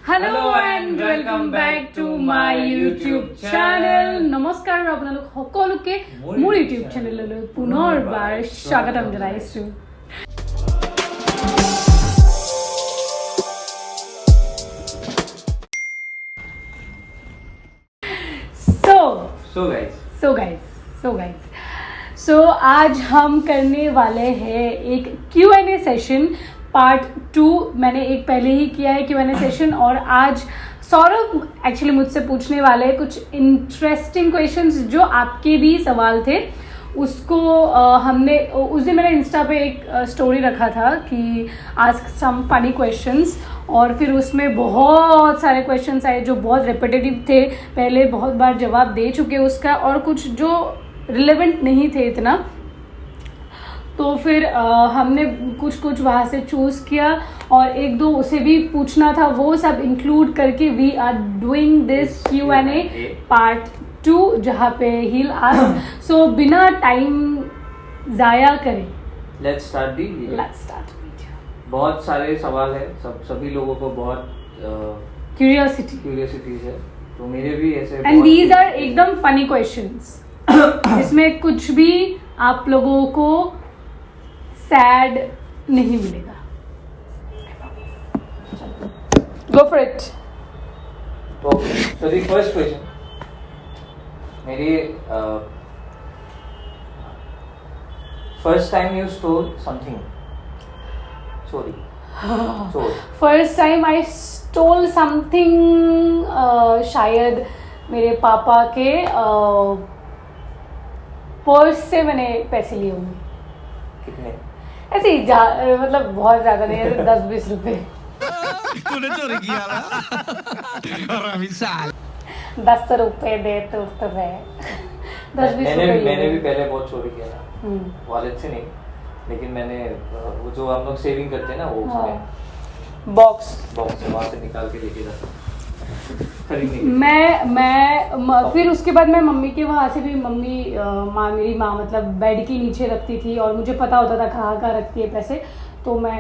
Hello and welcome back to my YouTube channel. নমস্কাৰ আপোনালোক সকলোকে মোৰ YouTube চেনেললৈ পুনৰবাৰ স্বাগতম জনাইছো। So आज हम करने वाले हैं एक Q&A सेशन पार्ट 2। मैंने एक पहले ही किया है Q&A सेशन और आज सौरभ एक्चुअली मुझसे पूछने वाले हैं कुछ इंटरेस्टिंग क्वेश्चंस जो आपके भी सवाल थे। उसको हमने उस दिन मैंने इंस्टा पे एक स्टोरी रखा था कि आस्क सम फनी क्वेश्चंस, और फिर उसमें बहुत सारे क्वेश्चंस आए जो बहुत रिपीटेटिव थे, पहले बहुत बार जवाब दे चुके उसका, और कुछ जो रिलेवेंट नहीं थे इतना। तो फिर हमने कुछ वहाँ से चूज़ किया और एक दो उसे भी पूछना था, वो सब इंक्लूड करके we are doing this Q&A part 2 जहाँ पे he'll ask। सो बिना टाइम ज़ाया करें लेट्स स्टार्ट दी वीडियो। बहुत सारे सवाल है, सभी लोगों को बहुत क्यूरियोसिटी है, तो मेरे भी ऐसे। एंड दीज आर एकदम फनी क्वेश्चंस। इसमें कुछ भी आप लोगों को सैड नहीं मिलेगा। Go for it. So the first question मेरी first time you stole something. First time I stole something, शायद मेरे पापा के पर्स से मैंने पैसे लिए होंगे। कितने? ऐसे ही मतलब बहुत ज्यादा नहीं, 10-20 रुपए। तूने चोरी किया ना? 10 रुपए दे तो रहे 10-20 रुपए। मैंने भी पहले बहुत चोरी किया था, वॉलेट से नहीं, लेकिन मैंने वो जो हम लोग सेविंग करते हैं ना, वो उसमें बॉक्स से वहाँ से निकाल के लेके जाता। मैं फिर उसके बाद मैं मम्मी के वहाँ से भी मेरी माँ मतलब बेड के नीचे रखती थी और मुझे पता होता था कहाँ रखती है पैसे, तो मैं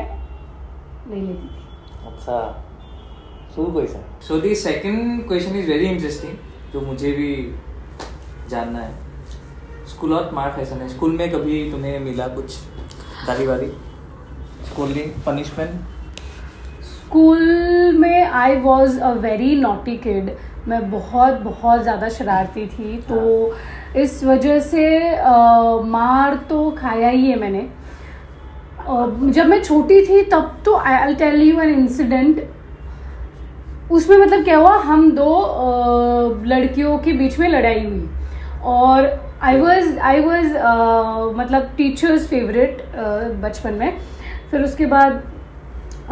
ले लेती थी। अच्छा, so the second question is very interesting, जो मुझे भी जानना है। स्कूल और मार फैशन है, स्कूल में कभी तुम्हें मिला कुछ गाली वाली, स्कूलिंग पनिशमेंट? स्कूल में I was a very naughty kid. मैं बहुत ज़्यादा शरारती थी, तो इस वजह से मार तो खाया ही है मैंने। जब मैं छोटी थी तब तो I tell you an incident. उसमें मतलब क्या हुआ, हम दो लड़कियों के बीच में लड़ाई हुई और आई वॉज मतलब टीचर्स फेवरेट बचपन में। फिर उसके बाद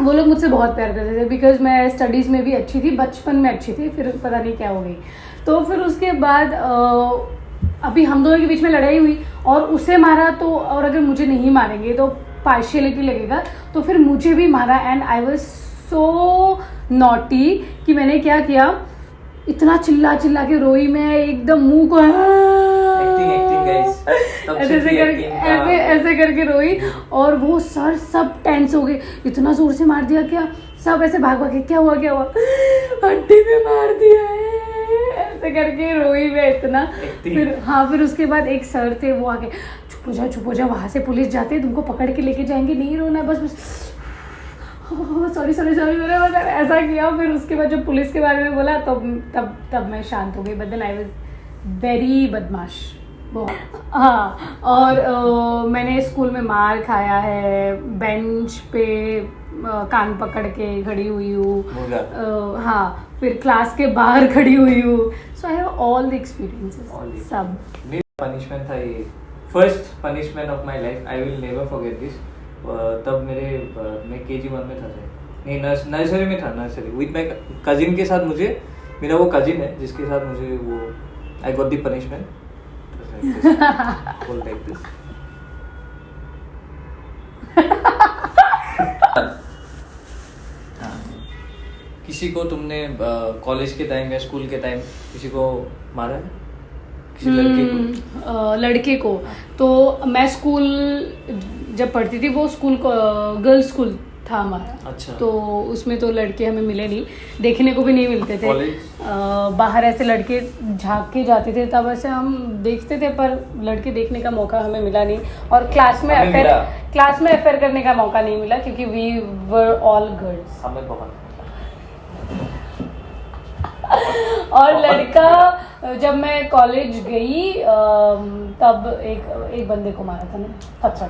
वो लोग मुझसे बहुत प्यार करते थे बिकॉज मैं स्टडीज़ में भी अच्छी थी, बचपन में अच्छी थी, फिर पता नहीं क्या हो गई। तो फिर उसके बाद अभी हम दोनों के बीच में लड़ाई हुई और उसे मारा, तो और अगर मुझे नहीं मारेंगे तो पार्शियलिटी लगेगा, तो फिर मुझे भी मारा। And I was so naughty कि मैंने क्या किया, इतना चिल्ला के रोई मैं, एकदम मुंह को ऐसे करके रोई, और वो सर सब टेंस हो गए, इतना जोर से मार दिया क्या, सब ऐसे भाग के क्या हुआ हड्डी में मार दिया है, ऐसे करके रोई मैं इतना। फिर उसके बाद एक सर थे, वो आके चुप हो जा, वहाँ से पुलिस जाते हैं, तुमको पकड़ के लेके जाएंगे, नहीं रोना बस सॉरी मैंने ऐसा किया। फिर उसके बाद जब पुलिस के बारे में बोला तब मैं शांत हो गई, but then I was very बदमाश। हाँ, और मैंने स्कूल में मार खाया है, बेंच पे कान पकड़ के खड़ी हुई हूँ, हाँ, फिर क्लास के बाहर खड़ी हुई हूँ। So I have all the experiences सब। पनिशमेंट था ये, first punishment of my life, I will never forget this. तब मैं KG1 में था, नहीं नर्सरी में था, विद माय कजिन के साथ। मेरा वो कजिन है जिसके साथ मुझे वो I got the punishment like this. किसी को तुमने कॉलेज के टाइम या स्कूल के टाइम किसी को मारा है, किसी लड़के को? तो मैं स्कूल जब पढ़ती थी, वो स्कूल गर्ल्स स्कूल था हमारा। अच्छा। तो उसमें तो लड़के हमें मिले नहीं, देखने को भी नहीं मिलते थे। बाहर ऐसे लड़के झांक के जाते थे, तब ऐसे हम देखते थे, पर लड़के देखने का मौका हमें मिला नहीं। और क्लास में अफेयर करने का मौका नहीं मिला, क्योंकि वी वर ऑल गर्ल्स। हमें बहुत और लड़का, जब मैं कॉलेज गई तब एक बंदे को मारा था ना, थप्पड़,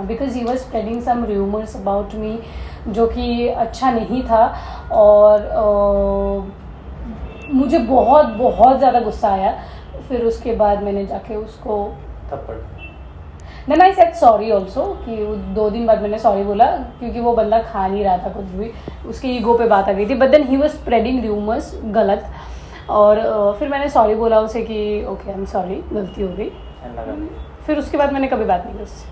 because he was spreading some rumours about me, जो कि अच्छा नहीं था। और मुझे बहुत बहुत ज़्यादा गुस्सा आया। फिर उसके बाद मैंने जाके उसको थप्पड़, then I said sorry also, कि 2 दिन बाद मैंने सॉरी बोला, क्योंकि वो बंदा खा नहीं रहा था कुछ भी, उसके ईगो पे बात आ गई थी। But then he was spreading rumours गलत, और फिर मैंने सॉरी बोला उसे कि ओके आई एम सॉरी, गलती हो गई। फिर उसके बाद मैंने कभी बात नहीं की उससे।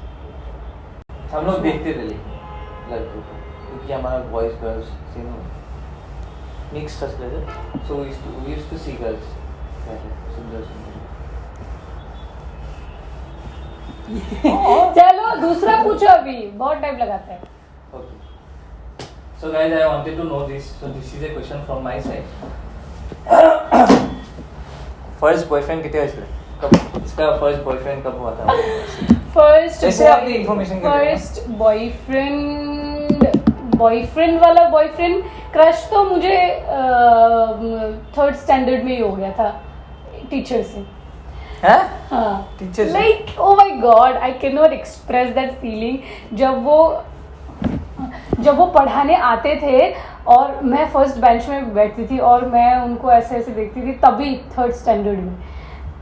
हम लोग देखते थे लड़कों को, क्योंकि हमारा बॉयज गर्ल्स सेम मिक्स था, so we used to see girls सुंदर सुंदर। चलो दूसरा पूछो, अभी बहुत टाइम लगाता है। Okay. So guys, I wanted to know this. So this is a question from my side. First boyfriend कितने हुए? कब इसका first boyfriend कब हुआ था? जैसे आपने information के लिए। फर्स्ट बॉयफ्रेंड वाला बॉयफ्रेंड क्रश तो मुझे 3rd स्टैंडर्ड में ही हो गया था, टीचर से। हाँ, टीचर से? Like oh my god, I can not express that feeling. जब वो पढ़ाने आते थे और मैं फर्स्ट बेंच में बैठती थी, और मैं उनको ऐसे ऐसे देखती थी, तभी 3rd स्टैंडर्ड में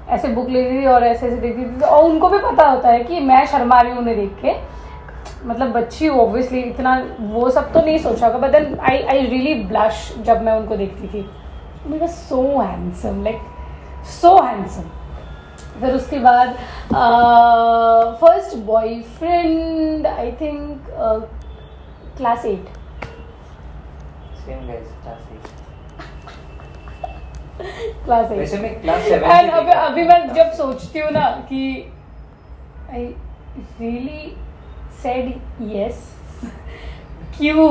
ऐसे बुक लेती थी और ऐसे ऐसे देखती थी। और उनको भी पता होता है कि मैं शर्मा रही हूँ उन्हें देख के, मतलब बच्ची ऑब्वियसली इतना वो सब तो नहीं सोचा होगा। But then I really blush जब मैं उनको देखती थी। मेरा so handsome, like so handsome. फिर उसके बाद first boyfriend I think class 8। Same guys, class 8। वैसे मैं क्लास 7 एंड अभी मैं जब सोचती हूँ ना कि आई रियली सेड यस, क्यों।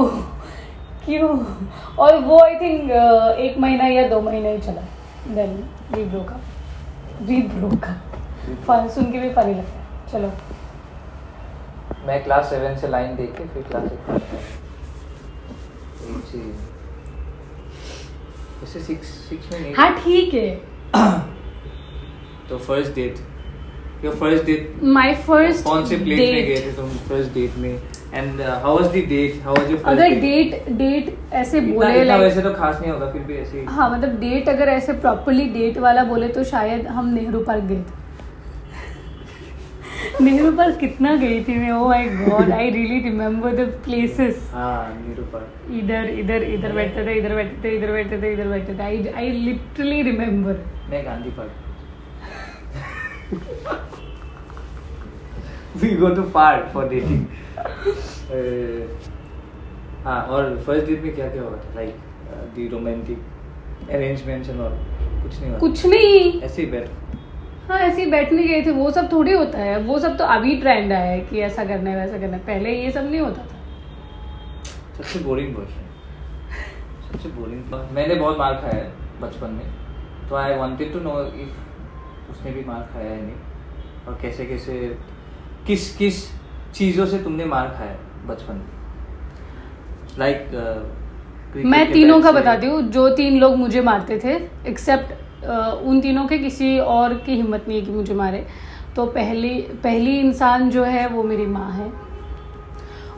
और वो आई थिंक 1 महीना या 2 महीना ही चला, then we broke up. Fun सुन के भी फनी लगता है। चलो, मैं क्लास 7 से लाइन देख के फिर क्लास 8 वैसे 6 में नहीं। हाँ ठीक है। तो first date, your first date, my first कौन से प्लेस में गए थे तुम फर्स्ट डेट में? And how was the date, how was your first अगर डेट ऐसे बोले इतना लाइक, वैसे तो खास नहीं होगा, फिर भी ऐसे हाँ मतलब डेट अगर ऐसे प्रॉपर्ली डेट वाला बोले तो शायद हम नेहरू पार्क गए थे। नेहरू पार्क कितना गई थी मैं, oh my god, I really remember the places. हाँ, नेहरू पार्क। इधर बैठते थे, इधर बैठते थे। I literally remember. मैं Gandhi park. We go to park for dating. हाँ, और फर्स्ट डेट में क्या क्या हुआ था? Like the romantic arrangements and all कुछ नहीं हुआ? कुछ नहीं, ऐसे ही बैठ। हाँ ऐसे ही बैठने गए थे। वो सब थोड़ी होता है, वो सब तो अभी ट्रेंड आया है कि ऐसा करना है वैसा करना है, पहले ये सब नहीं होता था। सबसे बोरिंग बॉयफ्रेंड, सबसे बोरिंग। मैंने बहुत मार खाया है बचपन में, तो I wanted to know if उसने भी मार खाया है नहीं, और कैसे कैसे किस चीज़ों से तुमने मार खाया बचपन में? लाइक मैं तीनों का बताती हूँ, जो 3 लोग मुझे मारते थे, एक्सेप्ट उन तीनों के किसी और की हिम्मत नहीं है कि मुझे मारे। तो पहली इंसान जो है वो मेरी माँ है।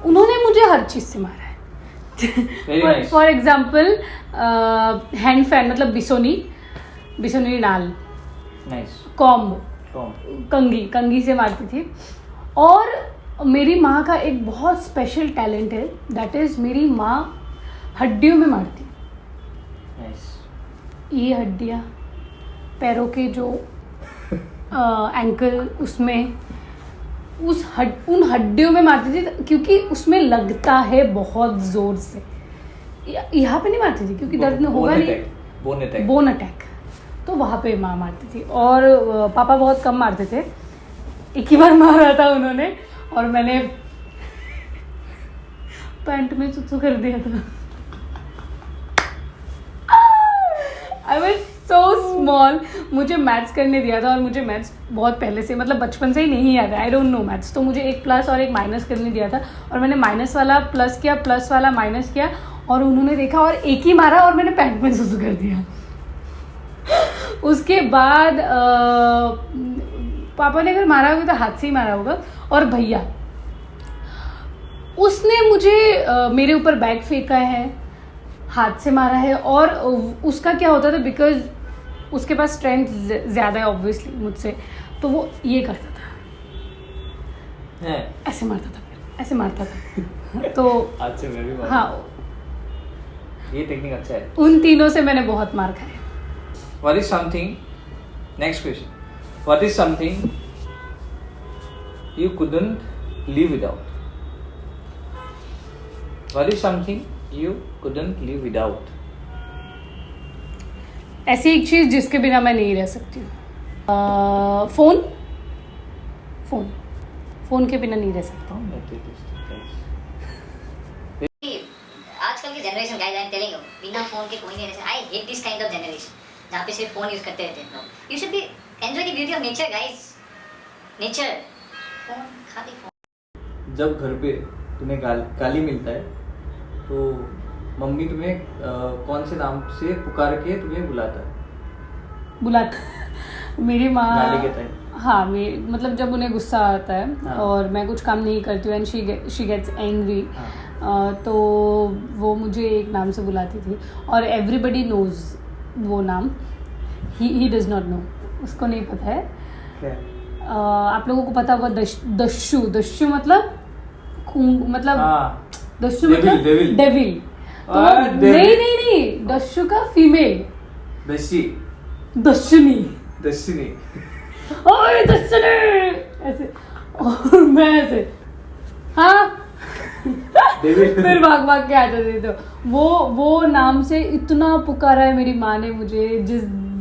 उन्होंने मुझे हर चीज़ से मारा है। फॉर एग्जाम्पल हैंड फैन, मतलब बिसोनी डाल, कॉम्ब, कंगी से मारती थी। और मेरी माँ का एक बहुत स्पेशल टैलेंट है, दैट इज़ मेरी माँ हड्डियों में मारती। ये हड्डियाँ, पैरों के जो एंकल, उसमें उन हड्डियों में मारती थी, क्योंकि उसमें लगता है बहुत ज़ोर से। यहाँ पे नहीं मारती थी क्योंकि दर्द में होगा नहीं, बोन अटैक, तो वहाँ पे माँ मारती थी। और पापा बहुत कम मारते थे, एक ही बार मारा था उन्होंने, और मैंने पैंट में चुचू कर दिया था। I was so small. मुझे मैथ्स करने दिया था और मुझे मैथ्स बहुत पहले से मतलब बचपन से ही नहीं आता, आई डोंट नो मैथ्स। तो मुझे एक प्लस और एक माइनस करने दिया था और मैंने माइनस वाला प्लस किया, प्लस वाला माइनस किया और उन्होंने देखा और एक ही मारा और मैंने पैंट में चुचू कर दिया। उसके बाद पापा ने अगर मारा होगा तो हाथ से ही मारा होगा। और भैया उसने मुझे मेरे ऊपर बैग फेंका है, हाथ से मारा है। और उसका क्या होता था, बिकॉज उसके पास स्ट्रेंथ ज़्यादा है ऑब्वियसली मुझसे, तो वो ये करता था, ऐसे मारता था, ऐसे मारता था। तो आज से मैं भी मारूं। हाँ, ये टेक्निक अच्छा है। उन तीनों से मैंने बहुत मार खाया। What is something? Next question. What is something you couldn't live without? What is something you couldn't live without? ऐसी एक चीज़ जिसके बिना मैं नहीं रह सकती हूँ, फ़ोन। फ़ोन फ़ोन के बिना नहीं रह सकता। आजकल की generation guys, I am telling you, बिना फोन के कोई नहीं रह सकता। I hate this kind of generation जहाँ पे सिर्फ फोन यूज करते रहते हैं लोग। You should be enjoy the beauty of nature guys. Nature, phone, खाली फोन। जब घर पे तुम्हें गाली मिलता है तो मम्मी तुम्हें कौन से नाम से पुकार के तुम्हें बुलाता है? मेरी माँ गाली के टाइम। हाँ, मतलब जब उन्हें गुस्सा आता है हाँ। और मैं कुछ काम नहीं करती हूँ एंड शी गेट्स एंग्री, तो वो मुझे एक नाम से बुलाती थी और एवरीबडी नोज वो नाम। ही डज नॉट नो, उसको नहीं पता है। क्या? आप लोगों को पता होगा दस्यु। दस्यु मतलब दस्यु मतलब डेविल। तो नहीं, दस्यु का फीमेल दस्युनी। ओए दस्युनी ऐसे, और मैं ऐसे हाँ फिर भाग के आ जाती। तो वो नाम से इतना पुकारा है मेरी माँ ने मुझे,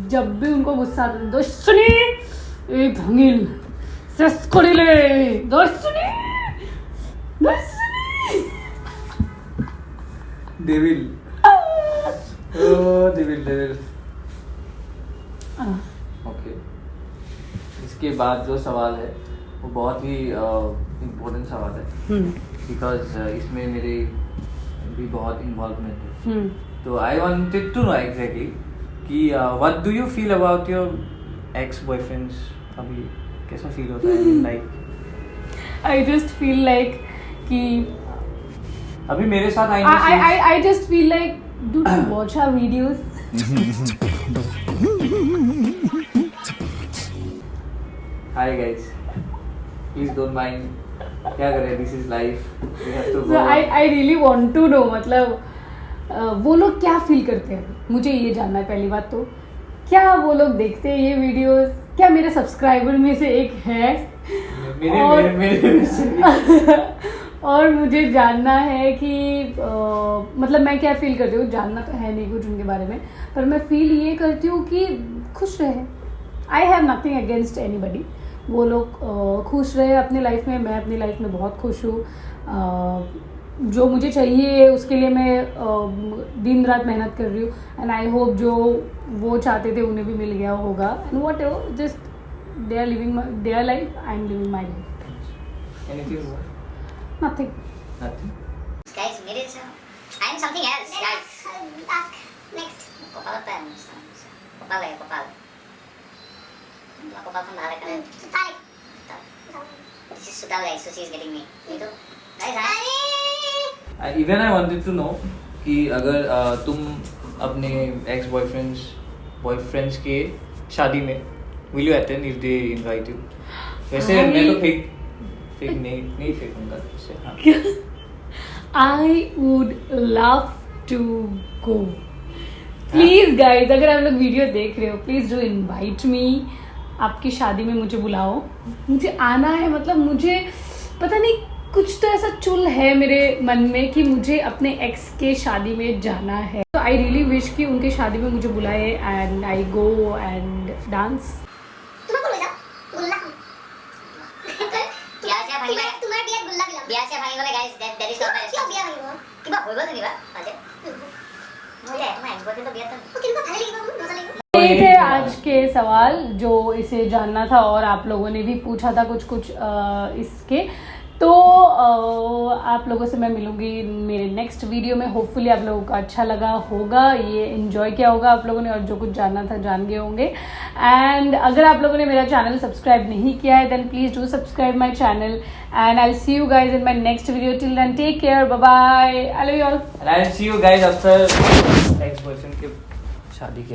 जब भी उनको गुस्सा आता था, दस्युनी ए भंगिल सस्कोड़िले दस्युनी डेविल। ओके, इसके बाद जो सवाल है वो बहुत ही इम्पोर्टेंट सवाल है, बिकॉज इसमें मेरे भी बहुत इन्वॉल्वमेंट है। तो I wanted to know exactly कि what do you feel about your ex boyfriends? अभी कैसा फील होता है like? I just feel like कि अभी मेरे साथ I just feel like, do you watch our videos? Hi guys, please don't mind. क्या करें? This is life. We have to go. So I really want to know, मतलब वो लोग क्या फील करते हैं, मुझे ये जानना है पहली बात। तो क्या वो लोग देखते हैं ये वीडियोस? क्या मेरे सब्सक्राइबर में से एक है? मेरे और मुझे जानना है कि मतलब मैं क्या फील करती हूँ। जानना तो है नहीं कुछ उनके बारे में, पर मैं फील ये करती हूँ कि खुश रहे। I have nothing against anybody. वो लोग खुश रहे अपनी लाइफ में, मैं अपनी लाइफ में बहुत खुश हूँ। जो मुझे चाहिए उसके लिए मैं दिन रात मेहनत कर रही हूँ एंड आई होप जो वो चाहते थे उन्हें भी मिल गया होगा। And whatever, just they are living their life, I am living my life. Anything more? Nothing. Guys, मेरे से I am something else, guys. Ask next. Kopal apa yang Kopal ya, Kopal. Kopal kan ada kan? Sutal. This is Sutal guys, so she is getting me. Itu, guys, Even I wanted to know कि अगर तुम अपने x boyfriends के शादी में will you attend if they invite you? वैसे मैं तो फेक नहीं फेंकूंगा उससे। हाँ। I would love to go. Please guys, अगर आप लोग वीडियो देख रहे हो, प्लीज डू इनवाइट मी। आपकी शादी में मुझे बुलाओ, मुझे आना है। मतलब मुझे पता नहीं, कुछ तो ऐसा चुल है मेरे मन में कि मुझे अपने एक्स के शादी में जाना है। तो आई रियली विश कि उनके शादी में मुझे बुलाए and I go and dance. बिया से भाई बोले guys, that is not my কিবা হৈ গ'ল যেনিবা আজি মই এটা এক্সপৰ্ট তো বিয়াত তো কিবা ভালে লাগিব মজা লাগিব ये थे आज के सवाल जो इसे जानना था और आप लोगों ने भी पूछा था कुछ कुछ इसके तो आप लोगों से मैं मिलूंगी मेरे नेक्स्ट वीडियो में। होपफुली आप लोगों को अच्छा लगा होगा, ये एंजॉय किया होगा आप लोगों ने और जो कुछ जानना था जान गए होंगे। एंड अगर आप लोगों ने मेरा चैनल सब्सक्राइब नहीं किया है then please do subscribe my channel and I will see you guys in my next video. Till then take care, bye bye, I love you all. And I'll see you guys after next person के शादी के